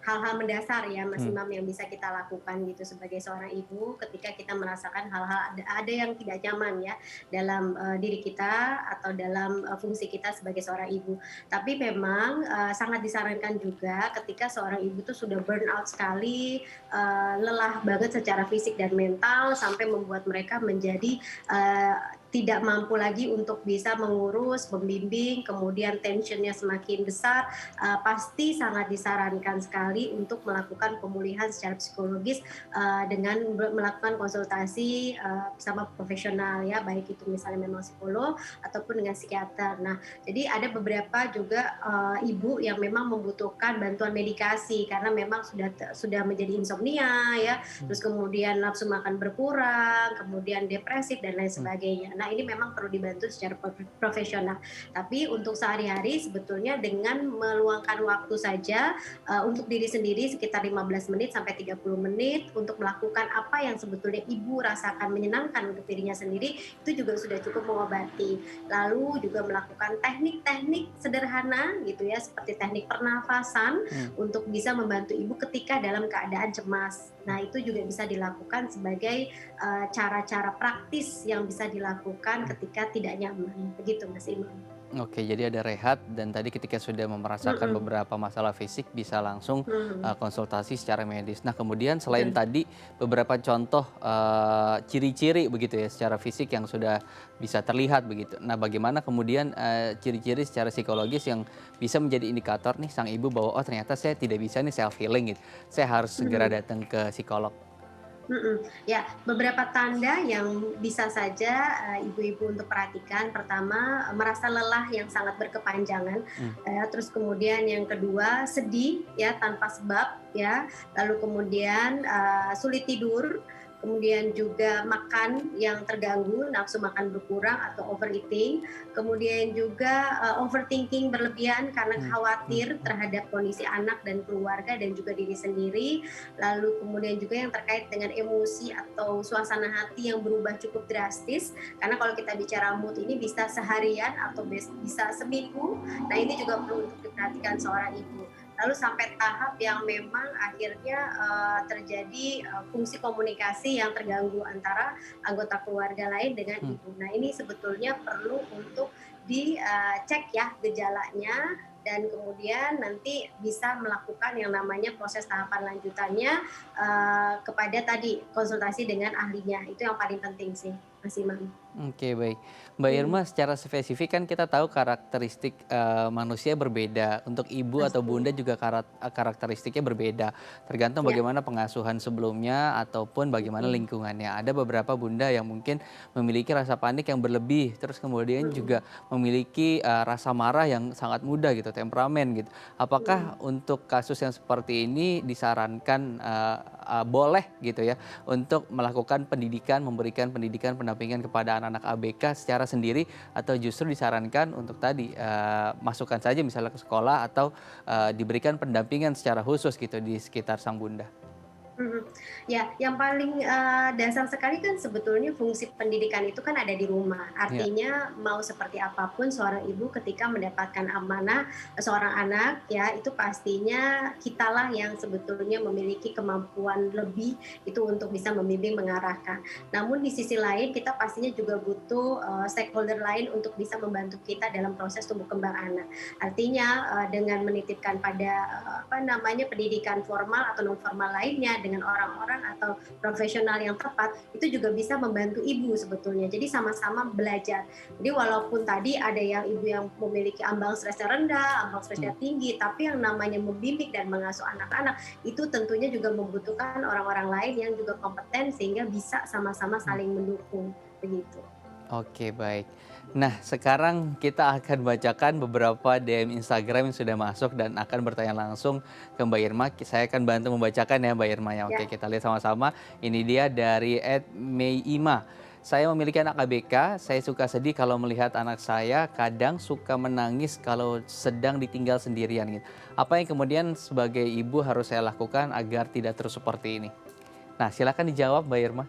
hal-hal mendasar ya, Mas Imam, yang bisa kita lakukan gitu sebagai seorang ibu ketika kita merasakan hal-hal ada yang tidak nyaman ya dalam diri kita atau dalam fungsi kita sebagai seorang ibu. Tapi memang sangat disarankan juga ketika seorang ibu tuh sudah burn out sekali, lelah banget secara fisik dan mental sampai membuat mereka menjadi tidak mampu lagi untuk bisa mengurus, membimbing, kemudian tensionnya semakin besar, pasti sangat disarankan sekali untuk melakukan pemulihan secara psikologis dengan melakukan konsultasi sama profesional ya, baik itu misalnya memang psikolog ataupun dengan psikiater. Nah, jadi ada beberapa juga ibu yang memang membutuhkan bantuan medikasi karena memang sudah menjadi insomnia ya, terus kemudian nafsu makan berkurang, kemudian depresif dan lain sebagainya. Nah ini memang perlu dibantu secara profesional. Tapi untuk sehari-hari sebetulnya dengan meluangkan waktu saja untuk diri sendiri sekitar 15 menit sampai 30 menit untuk melakukan apa yang sebetulnya ibu rasakan menyenangkan untuk dirinya sendiri, itu juga sudah cukup mengobati. Lalu juga melakukan teknik-teknik sederhana gitu ya, seperti teknik pernafasan Hmm. untuk bisa membantu ibu ketika dalam keadaan cemas. Nah itu juga bisa dilakukan sebagai cara-cara praktis yang bisa dilakukan ketika tidak nyaman. Begitu Mas Imam. Oke, jadi ada rehat dan tadi ketika sudah merasakan Mm-mm. beberapa masalah fisik bisa langsung Mhm. konsultasi secara medis. Nah, kemudian selain Betul. tadi beberapa contoh ciri-ciri begitu ya secara fisik yang sudah bisa terlihat begitu. Nah, bagaimana kemudian ciri-ciri secara psikologis yang bisa menjadi indikator nih sang ibu bahwa oh ternyata saya tidak bisa nih self healing gitu. Saya harus segera Mhm. datang ke psikolog. Ya, beberapa tanda yang bisa saja ibu-ibu untuk perhatikan. Pertama, merasa lelah yang sangat berkepanjangan. Hmm. Terus kemudian yang kedua, sedih ya tanpa sebab ya. Lalu kemudian sulit tidur. Kemudian juga makan yang terganggu, nafsu makan berkurang atau overeating. Kemudian juga overthinking berlebihan karena Hmm. khawatir terhadap kondisi anak dan keluarga dan juga diri sendiri. Lalu kemudian juga yang terkait dengan emosi atau suasana hati yang berubah cukup drastis, karena kalau kita bicara mood ini bisa seharian atau bisa seminggu. Nah ini juga perlu untuk diperhatikan seorang ibu. Lalu sampai tahap yang memang akhirnya terjadi fungsi komunikasi yang terganggu antara anggota keluarga lain dengan Hmm. ibu. Nah ini sebetulnya perlu untuk dicek ya gejalanya, dan kemudian nanti bisa melakukan yang namanya proses tahapan lanjutannya kepada tadi konsultasi dengan ahlinya. Itu yang paling penting sih, Mas Imam. Oke, baik. Mbak Hmm, Irma, secara spesifik kan kita tahu karakteristik manusia berbeda. Untuk ibu atau pasti. bunda juga karakteristiknya berbeda. Tergantung Ya. bagaimana pengasuhan sebelumnya ataupun bagaimana Betul. lingkungannya. Ada beberapa bunda yang mungkin memiliki rasa panik yang berlebih, terus kemudian Mm-mm. juga memiliki rasa marah yang sangat mudah gitu, temperamen gitu. Mm-mm. Apakah untuk kasus yang seperti ini disarankan boleh gitu ya untuk melakukan pendidikan, memberikan pendidikan pendampingan kepada anak-anak ABK secara sendiri atau justru disarankan untuk tadi masukkan saja misalnya ke sekolah atau diberikan pendampingan secara khusus gitu di sekitar sang bunda. Mhm. Ya, yang paling dasar sekali kan sebetulnya fungsi pendidikan itu kan ada di rumah. Iya. Artinya mau seperti apapun seorang ibu ketika mendapatkan amanah seorang anak ya, itu pastinya kitalah yang sebetulnya memiliki kemampuan lebih itu untuk bisa membimbing mengarahkan. Namun di sisi lain kita pastinya juga butuh stakeholder lain untuk bisa membantu kita dalam proses tumbuh kembang anak. Artinya dengan menitipkan pada pendidikan formal atau non formal lainnya dengan orang-orang atau profesional yang tepat, itu juga bisa membantu ibu sebetulnya. Jadi sama-sama belajar. Jadi walaupun tadi ada yang ibu yang memiliki ambang stresnya rendah, ambang Hmm. stresnya tinggi, tapi yang namanya membimbing dan mengasuh anak-anak itu tentunya juga membutuhkan orang-orang lain yang juga kompeten sehingga bisa sama-sama Hmm. saling mendukung begitu. Oke, baik. Nah, sekarang kita akan bacakan beberapa DM Instagram yang sudah masuk dan akan bertanya langsung ke Mbak Irma. Saya akan bantu membacakan ya Mbak Irma ya. Oke, Ya. kita lihat sama-sama. Ini dia dari @meima. Saya memiliki anak ABK, saya suka sedih kalau melihat anak saya kadang suka menangis kalau sedang ditinggal sendirian gitu. Apa yang kemudian sebagai ibu harus saya lakukan agar tidak terus seperti ini? Nah, silakan dijawab Mbak Irma.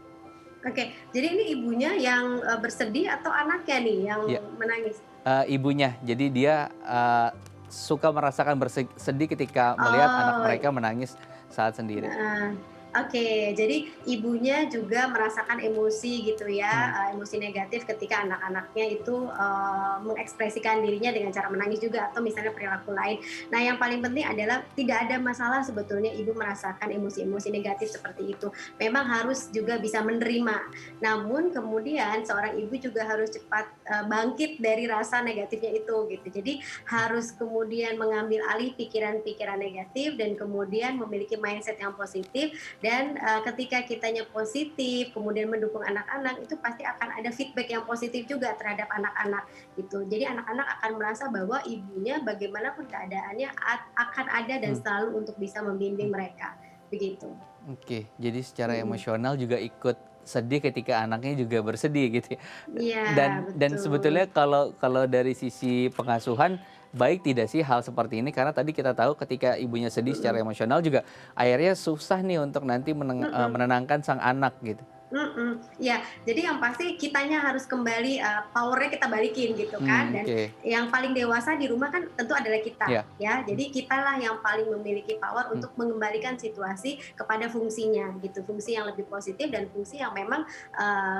Oke, jadi ini ibunya yang bersedih atau anaknya nih yang Ya. menangis? Ibunya. Jadi dia suka merasakan sedih ketika melihat anak Oh, mereka menangis saat sendiri. heeh. Oke, jadi ibunya juga merasakan emosi gitu ya, Hmm. emosi negatif ketika anak-anaknya itu mengekspresikan dirinya dengan cara menangis juga atau misalnya perilaku lain. Nah, yang paling penting adalah tidak ada masalah sebetulnya ibu merasakan emosi-emosi negatif seperti itu. Memang harus juga bisa menerima. Namun kemudian seorang ibu juga harus cepat bangkit dari rasa negatifnya itu gitu. Jadi harus kemudian mengambil alih pikiran-pikiran negatif dan kemudian memiliki mindset yang positif. Dan ketika kitanya positif, kemudian mendukung anak-anak, itu pasti akan ada feedback yang positif juga terhadap anak-anak gitu. Jadi anak-anak akan merasa bahwa ibunya bagaimanapun keadaannya akan ada dan Hmm. selalu untuk bisa membimbing mereka begitu. Oke, jadi secara Mm-mm. emosional juga ikut sedih ketika anaknya juga bersedih gitu ya. Iya, Dan betul. sebetulnya kalau kalau dari sisi pengasuhan, baik tidak sih hal seperti ini? Karena tadi kita tahu ketika ibunya sedih secara Mhm, emosional juga akhirnya susah nih untuk nanti mhm. menenangkan sang anak gitu. Ya, jadi yang pasti kitanya harus kembali, power-nya kita balikin gitu kan, dan Oke. yang paling dewasa di rumah kan tentu adalah kita, Ya. ya. Mmm, Jadi kitalah yang paling memiliki power mhm. untuk mengembalikan situasi kepada fungsinya gitu, fungsi yang lebih positif dan fungsi yang memang,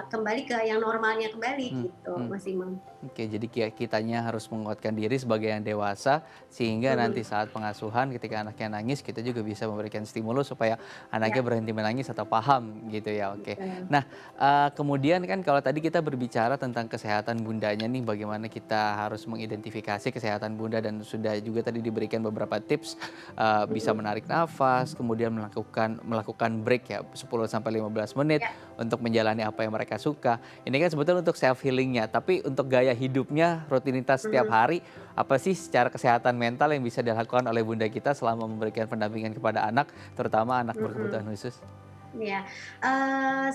kembali ke yang normalnya kembali Mhm, gitu, mhm. Mas Imam. Oke, jadi kitanya harus menguatkan diri sebagai yang dewasa, sehingga nanti Mhm, saat pengasuhan ketika anaknya nangis, kita juga bisa memberikan stimulus supaya anaknya ya, berhenti menangis atau paham gitu ya, oke. betul. Nah, kemudian kan kalau tadi kita berbicara tentang kesehatan bundanya nih, bagaimana kita harus mengidentifikasi kesehatan bunda dan sudah juga tadi diberikan beberapa tips, bisa Mhm, menarik nafas, kemudian melakukan melakukan break ya 10 sampai 15 menit ya. untuk menjalani apa yang mereka suka. Ini kan sebetulnya untuk self healingnya, tapi untuk gaya hidupnya, rutinitas setiap Mhm, hari, apa sih secara kesehatan mental yang bisa dilakukan oleh bunda kita selama memberikan pendampingan kepada anak, terutama anak berkebutuhan mhm. khusus? Ya,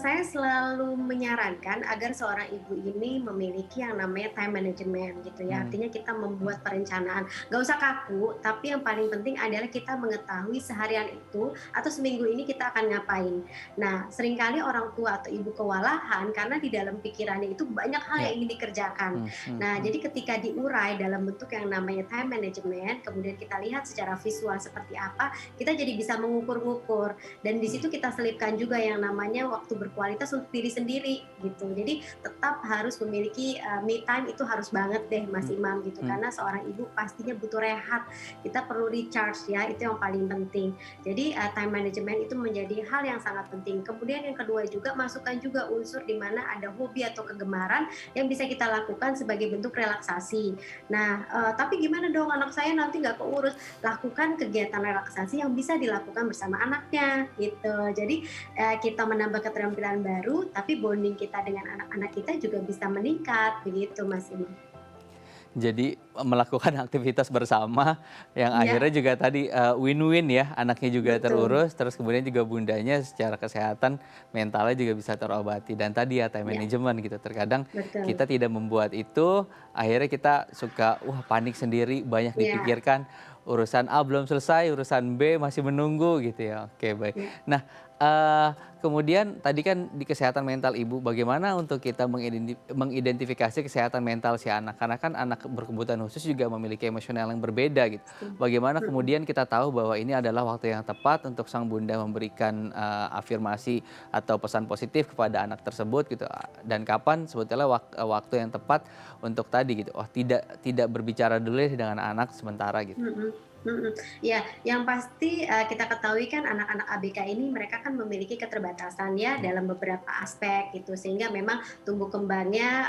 saya selalu menyarankan agar seorang ibu ini memiliki yang namanya time management gitu ya. Hmm, Artinya kita membuat perencanaan. Gak usah kaku, tapi yang paling penting adalah kita mengetahui seharian itu atau seminggu ini kita akan ngapain. Nah, seringkali orang tua atau ibu kewalahan karena di dalam pikirannya itu banyak hal ya, yang ingin dikerjakan. hmm, hmm, Nah, hmm, jadi ketika diurai dalam bentuk yang namanya time management, kemudian kita lihat secara visual seperti apa, kita jadi bisa mengukur-ngukur dan di hmm, situ kita selipkan juga yang namanya waktu berkualitas untuk diri sendiri gitu. Jadi tetap harus memiliki me time itu harus banget deh Mas hmm, Imam gitu hmm. karena seorang ibu pastinya butuh rehat. Kita perlu recharge ya, itu yang paling penting. Jadi time management itu menjadi hal yang sangat penting. Kemudian yang kedua juga masukkan juga unsur di mana ada hobi atau kegemaran yang bisa kita lakukan sebagai bentuk relaksasi. Nah, tapi gimana dong anak saya nanti nggak keurus? Lakukan kegiatan relaksasi yang bisa dilakukan bersama anaknya gitu. Jadi kita menambah keterampilan baru, tapi bonding kita dengan anak-anak kita juga bisa meningkat begitu Mas Imam. Jadi melakukan aktivitas bersama yang Iya, akhirnya juga tadi, win-win ya, anaknya juga betul, terurus, terus kemudian juga bundanya secara kesehatan mentalnya juga bisa terobati dan tadi ya time ya, management gitu. Terkadang betul, kita tidak membuat itu, akhirnya kita suka, wah panik sendiri, banyak ya, dipikirkan, urusan A belum selesai, urusan B masih menunggu gitu ya. Oke baik. ya, Nah, kemudian tadi kan di kesehatan mental ibu, bagaimana untuk kita mengidentifikasi kesehatan mental si anak? Karena kan anak berkebutuhan khusus juga memiliki emosional yang berbeda gitu. setuju. Bagaimana Mhm, kemudian kita tahu bahwa ini adalah waktu yang tepat untuk sang bunda memberikan afirmasi atau pesan positif kepada anak tersebut gitu. Dan kapan sebetulnya waktu yang tepat untuk tadi gitu. Oh tidak tidak berbicara dulu ya dengan anak sementara gitu. mhm, mhm. Ya, yang pasti, kita ketahui kan anak-anak ABK ini mereka kan memiliki keterbatasan ya Hmm, dalam beberapa aspek gitu, sehingga memang tumbuh kembangnya,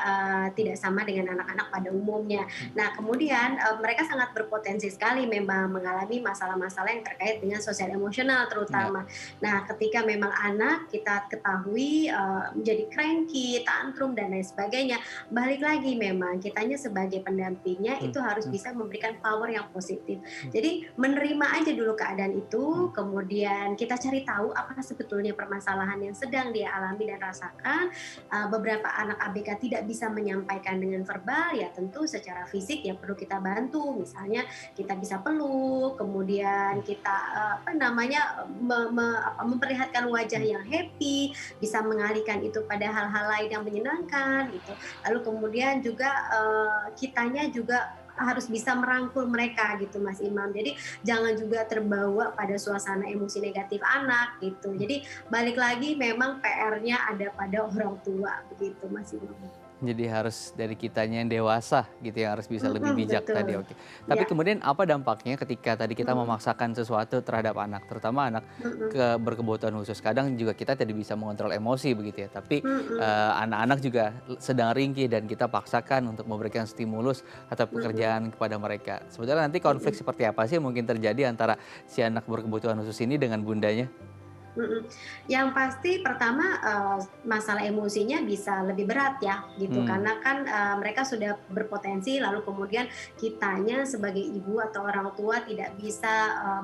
tidak sama dengan anak-anak pada umumnya. hmm, Nah, kemudian, mereka sangat berpotensi sekali memang mengalami masalah-masalah yang terkait dengan sosial emosional ya, terutama. Nah, ketika memang anak kita ketahui, menjadi cranky, tantrum, dan lain sebagainya, balik lagi memang kitanya sebagai pendampingnya hmm, itu harus hmm, bisa memberikan power yang positif. hmm, Jadi menerima aja dulu keadaan hmm, itu, kemudian kita cari tahu apa sebetulnya permasalahan yang sedang dia alami dan rasakan. Beberapa anak ABK tidak bisa menyampaikan dengan verbal, ya tentu secara fisik ya perlu kita bantu. Misalnya kita bisa peluk, kemudian kita apa namanya memperlihatkan wajah hmm. yang happy, bisa mengalihkan itu pada hal-hal lain yang menyenangkan gitu. Lalu kemudian juga kitanya juga harus bisa merangkul mereka gitu Mas Imam. Jadi jangan juga terbawa pada suasana emosi negatif anak gitu. Jadi balik lagi memang PR-nya ada pada orang tua begitu Mas Imam. Jadi harus dari kitanya yang dewasa gitu yang harus bisa lebih Mhm, bijak tadi, betul. oke. Tapi Ya, kemudian apa dampaknya ketika tadi kita mhm, memaksakan sesuatu terhadap anak, terutama anak mhm, berkebutuhan khusus. Kadang juga kita tidak bisa mengontrol emosi begitu ya, tapi, mhm, anak-anak juga sedang ringkih dan kita paksakan untuk memberikan stimulus atau mhm, pekerjaan kepada mereka. Sebetulnya nanti konflik mhm. seperti apa sih yang mungkin terjadi antara si anak berkebutuhan khusus ini dengan bundanya? Mhm. Yang pasti pertama, masalah emosinya bisa lebih berat ya gitu, Hmm, karena kan, mereka sudah berpotensi lalu kemudian kitanya sebagai ibu atau orang tua tidak bisa,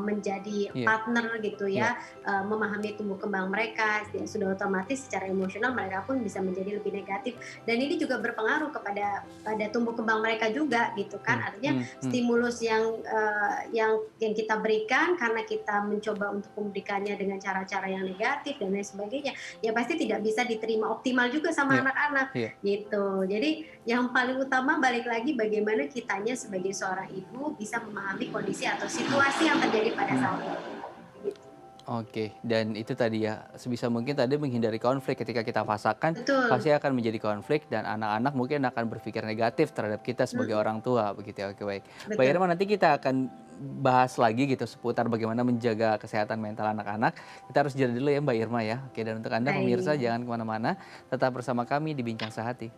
menjadi iya, partner gitu iya, ya, memahami tumbuh kembang mereka, ya sudah otomatis secara emosional mereka pun bisa menjadi lebih negatif dan ini juga berpengaruh pada tumbuh kembang mereka juga gitu kan. hmm, Artinya hmm, hmm. stimulus yang kita berikan karena kita mencoba untuk memberikannya dengan cara-cara yang negatif dan lain sebagainya, ya pasti tidak bisa diterima optimal juga sama Iya, anak-anak iya. gitu. Jadi yang paling utama balik lagi bagaimana kitanya sebagai seorang ibu bisa memahami kondisi atau situasi yang terjadi pada saat itu. Gitu. Oke, dan itu tadi ya, sebisa mungkin tadi menghindari konflik ketika kita pasangan, Betul. pasti akan menjadi konflik dan anak-anak mungkin akan berpikir negatif terhadap kita sebagai Mm-mm. orang tua, begitu ya. Oke, baik. Mbak Betul. Irma, nanti kita akan bahas lagi gitu seputar bagaimana menjaga kesehatan mental anak-anak. Kita harus jeda dulu ya Mbak Irma ya. Oke, dan untuk Anda pemirsa Baik. jangan kemana-mana, tetap bersama kami di Bincang Sehati.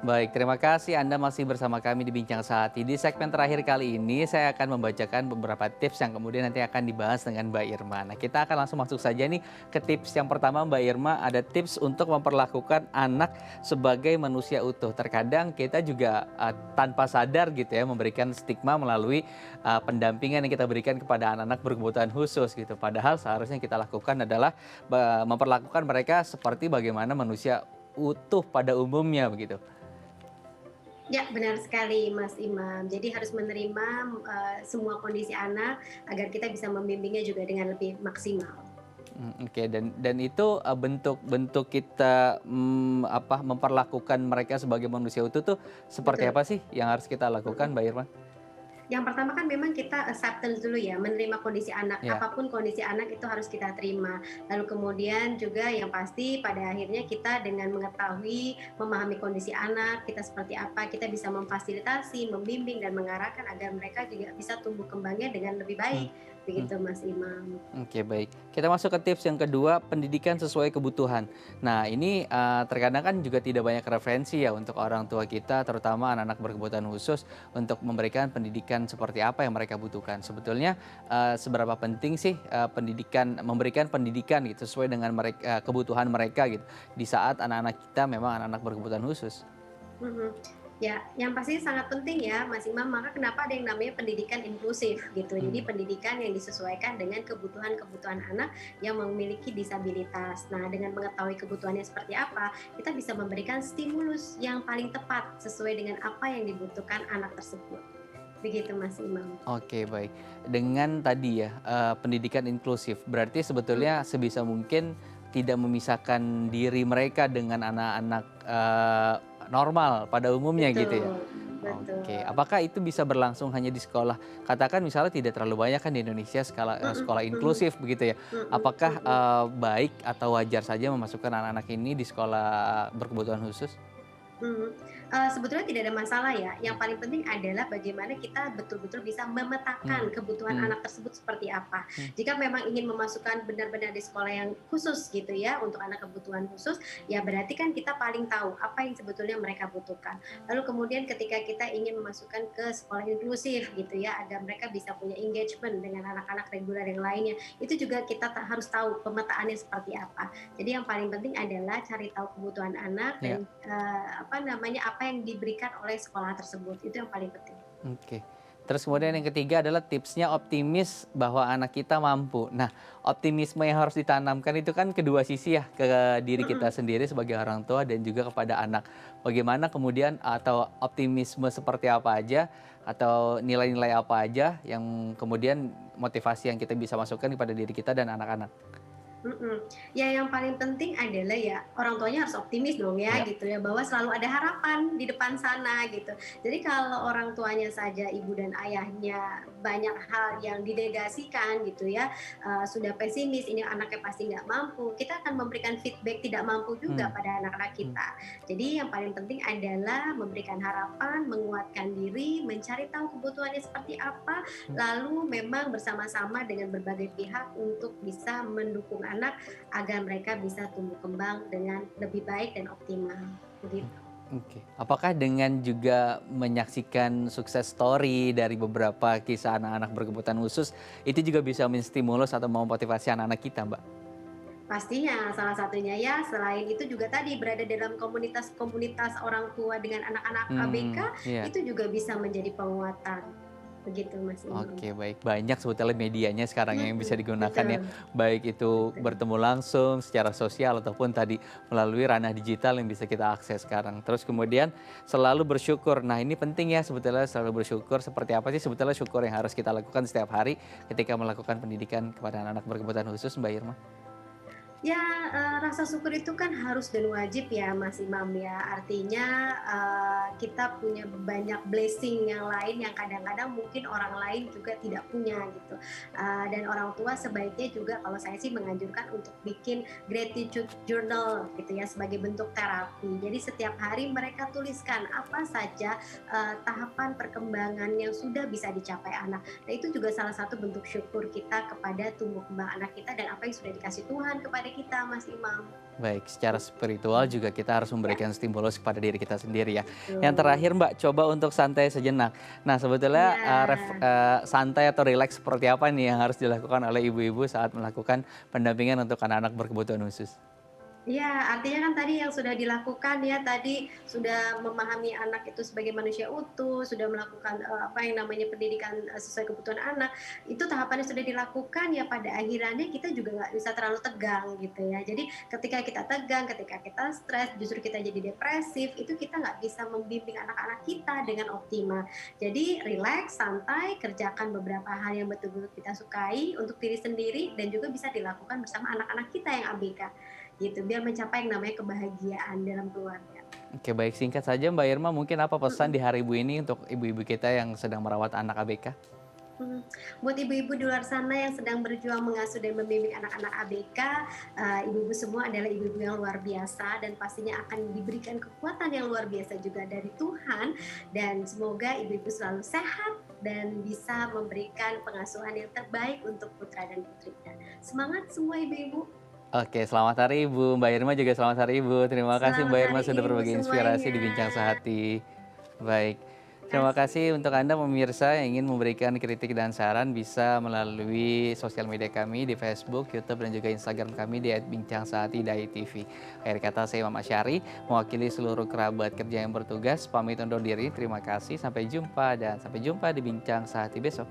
Baik, terima kasih Anda masih bersama kami di Bincang Sehati. Di segmen terakhir kali ini saya akan membacakan beberapa tips yang kemudian nanti akan dibahas dengan Mbak Irma. Nah, kita akan langsung masuk saja nih ke tips yang pertama Mbak Irma. Ada tips untuk memperlakukan anak sebagai manusia utuh. Terkadang kita juga tanpa sadar gitu ya memberikan stigma melalui pendampingan yang kita berikan kepada anak-anak berkebutuhan khusus gitu. Padahal seharusnya kita lakukan adalah memperlakukan mereka seperti bagaimana manusia utuh pada umumnya begitu. Ya, benar sekali Mas Imam. Jadi harus menerima semua kondisi anak agar kita bisa membimbingnya juga dengan lebih maksimal. Oke, dan itu, bentuk-bentuk kita, memperlakukan mereka sebagai manusia utuh tuh seperti Betul. apa sih yang harus kita lakukan, Mhm. Mbak Irma? Yang pertama kan memang kita acceptance dulu ya, menerima kondisi anak. Iya, Apapun kondisi anak itu harus kita terima. Lalu kemudian juga yang pasti pada akhirnya kita dengan mengetahui, memahami kondisi anak, kita seperti apa, kita bisa memfasilitasi, membimbing dan mengarahkan agar mereka juga bisa tumbuh kembangnya dengan lebih mmm, baik. mmm. Begitu Mas Imam. Oke, baik. Kita masuk ke tips yang kedua, pendidikan sesuai kebutuhan. Nah, ini, terkadang kan juga tidak banyak referensi ya untuk orang tua kita, terutama anak-anak berkebutuhan khusus, untuk memberikan pendidikan seperti apa yang mereka butuhkan. Sebetulnya, seberapa penting sih, memberikan pendidikan gitu, sesuai dengan kebutuhan mereka gitu, di saat anak-anak kita memang anak-anak berkebutuhan khusus? Mhm. Ya, yang pasti sangat penting ya, Mas Imam. Maka kenapa ada yang namanya pendidikan inklusif gitu. Jadi Mmm, pendidikan yang disesuaikan dengan kebutuhan-kebutuhan anak yang memiliki disabilitas. Nah, dengan mengetahui kebutuhannya seperti apa, kita bisa memberikan stimulus yang paling tepat sesuai dengan apa yang dibutuhkan anak tersebut. Begitu, Mas Imam. oke, baik. Dengan tadi ya, pendidikan inklusif, berarti Hmm, sebetulnya sebisa mungkin tidak memisahkan diri mereka dengan anak-anak, normal pada umumnya gitu ya? betul, betul. Oke, apakah itu bisa berlangsung hanya di sekolah? Katakan misalnya tidak terlalu banyak kan di Indonesia Mhm, sekolah mhm, inklusif begitu ya. mhm, Apakah, mhm. baik atau wajar saja memasukkan anak-anak ini di sekolah berkebutuhan khusus? Mhm. Sebetulnya tidak ada masalah ya, yang paling penting adalah bagaimana kita betul-betul bisa memetakan Mmm, kebutuhan mhm, anak tersebut seperti apa. mmm, Jika memang ingin memasukkan benar-benar di sekolah yang khusus gitu ya, untuk anak kebutuhan khusus, ya berarti kan kita paling tahu apa yang sebetulnya mereka butuhkan. Lalu kemudian ketika kita ingin memasukkan ke sekolah inklusif gitu ya, agar mereka bisa punya engagement dengan anak-anak reguler yang lainnya, itu juga kita harus tahu pemetaannya seperti apa. Jadi yang paling penting adalah cari tahu kebutuhan anak iya, dan apa yang diberikan oleh sekolah tersebut. Itu yang paling penting. oke. Terus kemudian yang ketiga adalah tipsnya optimis bahwa anak kita mampu. Nah, optimisme yang harus ditanamkan itu kan kedua sisi ya, ke diri kita Mhm. sendiri sebagai orang tua dan juga kepada anak. Bagaimana kemudian atau optimisme seperti apa aja, atau nilai-nilai apa aja yang kemudian motivasi yang kita bisa masukkan kepada diri kita dan anak-anak? Mhm. Ya yang paling penting adalah ya orang tuanya harus optimis dong ya Ya. gitu ya, bahwa selalu ada harapan di depan sana gitu. Jadi kalau orang tuanya saja, ibu dan ayahnya banyak hal yang dinegasikan gitu ya, sudah pesimis, ini anaknya pasti nggak mampu, kita akan memberikan feedback tidak mampu juga Hmm. pada anak-anak Hmm. kita. Jadi yang paling penting adalah memberikan harapan, menguatkan diri, mencari tahu kebutuhannya seperti apa, Hmm. lalu memang bersama-sama dengan berbagai pihak untuk bisa mendukung anak agar mereka bisa tumbuh kembang dengan lebih baik dan optimal. Begitu. Oke. Apakah dengan juga menyaksikan sukses story dari beberapa kisah anak-anak berkebutuhan khusus, itu juga bisa menstimulus atau memotivasi anak-anak kita, Mbak? Pastinya salah satunya ya selain itu juga tadi berada dalam komunitas-komunitas orang tua dengan anak-anak ABK Iya. itu juga bisa menjadi penguatan. Begitu Mas Imam. Oke, baik. Banyak sebetulnya medianya sekarang yang bisa digunakan ya, Betul, baik itu betul. bertemu langsung secara sosial ataupun tadi melalui ranah digital yang bisa kita akses sekarang. Terus kemudian selalu bersyukur. Nah, ini penting ya sebetulnya selalu bersyukur. Seperti apa sih sebetulnya syukur yang harus kita lakukan setiap hari ketika melakukan pendidikan kepada anak-anak berkebutuhan khusus, Mbak Irma? Ya, rasa syukur itu kan harus dan wajib ya Mas Imam ya. Artinya, kita punya banyak blessing yang lain yang kadang-kadang mungkin orang lain juga tidak punya gitu. Dan orang tua sebaiknya juga kalau saya sih menganjurkan untuk bikin gratitude journal gitu ya sebagai bentuk terapi. Jadi setiap hari mereka tuliskan apa saja, tahapan perkembangan yang sudah bisa dicapai anak. Nah itu juga salah satu bentuk syukur kita kepada tumbuh kembang anak kita dan apa yang sudah dikasih Tuhan kepada kita, Mas Imam. Baik, secara spiritual juga kita harus Ya, memberikan stimulus kepada diri kita sendiri ya. Yang betul. terakhir Mbak, coba untuk santai sejenak. Nah sebetulnya Iya. santai atau rileks seperti apa nih yang harus dilakukan oleh ibu-ibu saat melakukan pendampingan untuk anak-anak berkebutuhan khusus? Iya, artinya kan tadi yang sudah dilakukan ya, tadi sudah memahami anak itu sebagai manusia utuh, sudah melakukan, apa yang namanya pendidikan, sesuai kebutuhan anak, itu tahapannya sudah dilakukan, ya pada akhirannya kita juga nggak bisa terlalu tegang gitu ya. Jadi ketika kita tegang, ketika kita stres, justru kita jadi depresif, itu kita nggak bisa membimbing anak-anak kita dengan optimal. Jadi rileks, santai, kerjakan beberapa hal yang betul-betul kita sukai untuk diri sendiri dan juga bisa dilakukan bersama anak-anak kita yang ABK. Gitu, biar mencapai yang namanya kebahagiaan dalam keluarga. Oke baik, singkat saja Mbak Irma, mungkin apa pesan di Mhm, Hari Ibu ini untuk ibu-ibu kita yang sedang merawat anak ABK? mhm. Buat ibu-ibu di luar sana yang sedang berjuang mengasuh dan membimbing anak-anak ABK, ibu-ibu semua adalah ibu-ibu yang luar biasa dan pastinya akan diberikan kekuatan yang luar biasa juga dari Tuhan dan semoga ibu-ibu selalu sehat dan bisa memberikan pengasuhan yang terbaik untuk putra dan putrinya. Semangat semua ibu-ibu, Oke, selamat Hari Ibu. Mbak Irma juga selamat Hari Ibu. Terima kasih selamat Mbak Irma Hari sudah Ibu berbagi inspirasi semuanya. di Bincang Sehati. Baik, Terima terima kasih. kasih untuk Anda pemirsa yang ingin memberikan kritik dan saran bisa melalui sosial media kami di Facebook, YouTube, dan juga Instagram kami di @bincangsehati.tv. Akhir kata saya Imam Asyari, mewakili seluruh kerabat kerja yang bertugas, pamit undur diri. Terima kasih, sampai jumpa dan sampai jumpa di Bincang Sehati besok.